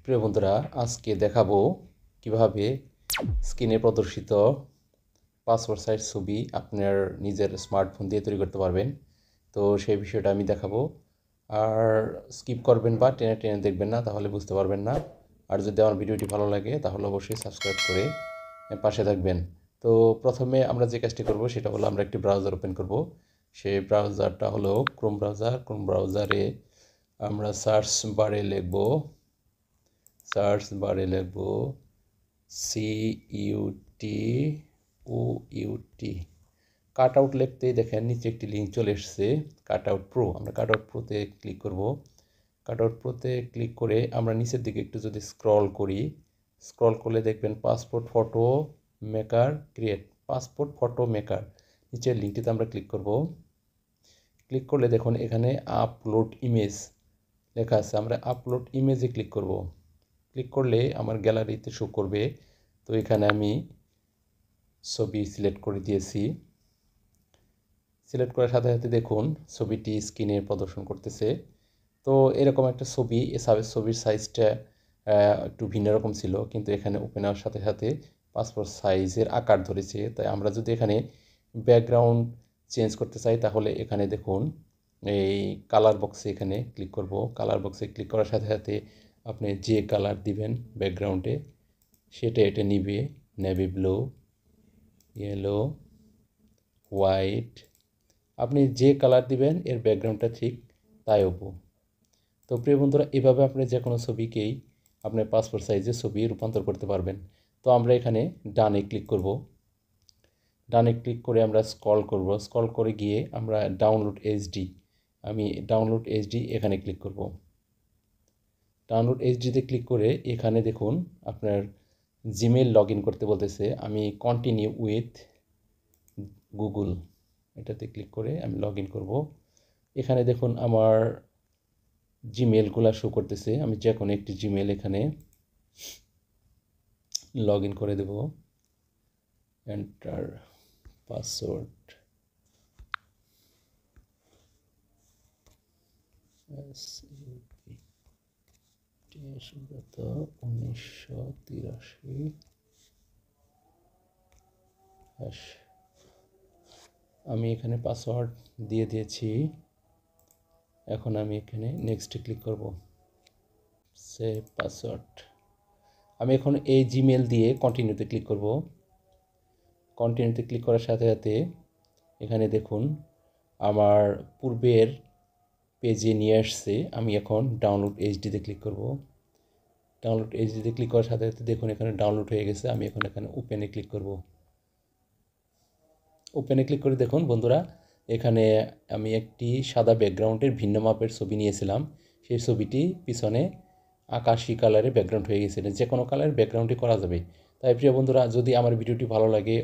প্রিয় বন্ধুরা, আজকে দেখাবো কিভাবে স্ক্রিনে প্রদর্শিত পাসপোর্ট সাইজ ছবি আপনার নিজের স্মার্টফোন দিয়ে তৈরি করতে পারবেন। তো সেই বিষয়টা আমি দেখাবো। আর স্কিপ করবেন বা টেনে টেনে দেখবেন না, তাহলে বুঝতে পারবেন না। আর যদি আমার ভিডিওটি ভালো লাগে তাহলে অবশ্যই সাবস্ক্রাইব করে পাশে থাকবেন। তো প্রথমে আমরা যে কাজটি করব সেটা হলো আমরা একটি ব্রাউজার ওপেন করব। সেই ব্রাউজারটা হলো ক্রোম ব্রাউজার। ক্রোম ব্রাউজারে আমরা সার্চ বারে লিখব CUTOUT। কাট আউট লিখতেই দেখেন নিচে একটি লিঙ্ক চলে এসেছে, কাট আউট প্রো। আমরা কাট আউট প্রোতে ক্লিক করব। কাট আউট প্রোতে ক্লিক করে আমরা নিচের দিকে একটু যদি স্ক্রল করলে দেখবেন passport photo maker create. Passport photo maker নিচের লিঙ্কটিতে আমরা ক্লিক করব। ক্লিক করলে দেখুন এখানে আপলোড ইমেজ লেখা আছে। আমরা আপলোড ইমেজে ক্লিক করব। ক্লিক করলে আমার গ্যালারিতে শো করবে। তো এখানে আমি ছবি সিলেক্ট করে দিয়েছি। সিলেক্ট করার সাথে সাথে দেখুন ছবিটি স্ক্রিনে প্রদর্শন করতেছে। তো এরকম একটা ছবি, ছবির সাইজটা একটু ভিন্ন রকম ছিল, কিন্তু এখানে ওপেন হওয়ার সাথে সাথে পাসপোর্ট সাইজের আকার ধরেছে। তাই আমরা যদি এখানে ব্যাকগ্রাউন্ড চেঞ্জ করতে চাই তাহলে এখানে দেখুন এই কালার বক্সে এখানে ক্লিক করব। কালার বক্সে ক্লিক করার সাথে সাথে আপনি যে কালার দিবেন ব্যাকগ্রাউন্ডে সেটা এটা নিবে। নেভি ব্লু, ইয়েলো, হোয়াইট, আপনি যে কালার দিবেন এর ব্যাকগ্রাউন্ডটা ঠিক তাই হবো। তো প্রিয় বন্ধুরা, এভাবে আপনি যে কোনো ছবিকেই আপনার পাসপোর্ট সাইজের ছবি রূপান্তর করতে পারবেন। তো আমরা এখানে ডানে ক্লিক করব। ডানে ক্লিক করে আমরা স্ক্রল করে গিয়ে আমরা ডাউনলোড এইচডি, আমি ডাউনলোড এইচডি এখানে ক্লিক করব। ডাউনলোড এইচডিতে ক্লিক করে এখানে দেখুন আপনার জিমেইল লগ ইন করতে বলতেছে। আমি কন্টিনিউ উইথ গুগল এটাতে ক্লিক করে আমি লগ ইন করবো। এখানে দেখুন আমার জিমেলগুলো শো করতেছে। আমি যে কোনো একটি জিমেল এখানে লগ ইন করে দেব। Enter password, SUP 1983। আমি এখানে পাসওয়ার্ড দিয়ে দিয়েছি। এখন আমি এখানে নেক্সটে ক্লিক করব। Save password. আমি এখন এই জিমেল দিয়ে কন্টিনিউতে ক্লিক করব। কন্টিনিউতে ক্লিক করার সাথে সাথে এখানে দেখুন আমার পূর্বের পেজে নিয়ে আসছে। আমি এখন ডাউনলোড এইচডিতে ক্লিক করব। ডাউনলোড এইচডিতে ক্লিক করার সাথে সাথে দেখুন এখানে ডাউনলোড হয়ে গেছে। আমি এখন এখানে ওপেনে ক্লিক করব। ওপেনে ক্লিক করে দেখুন বন্ধুরা, এখানে আমি একটি সাদা ব্যাকগ্রাউন্ডের ভিন্ন মাপের ছবি নিয়েছিলাম। সেই ছবিটি পিছনে আকাশি কালারের ব্যাকগ্রাউন্ড হয়ে গেছে। যে কোনো কালারের ব্যাকগ্রাউন্ডই করা যাবে। তাই প্রিয় বন্ধুরা, যদি আমার ভিডিওটি ভালো লাগে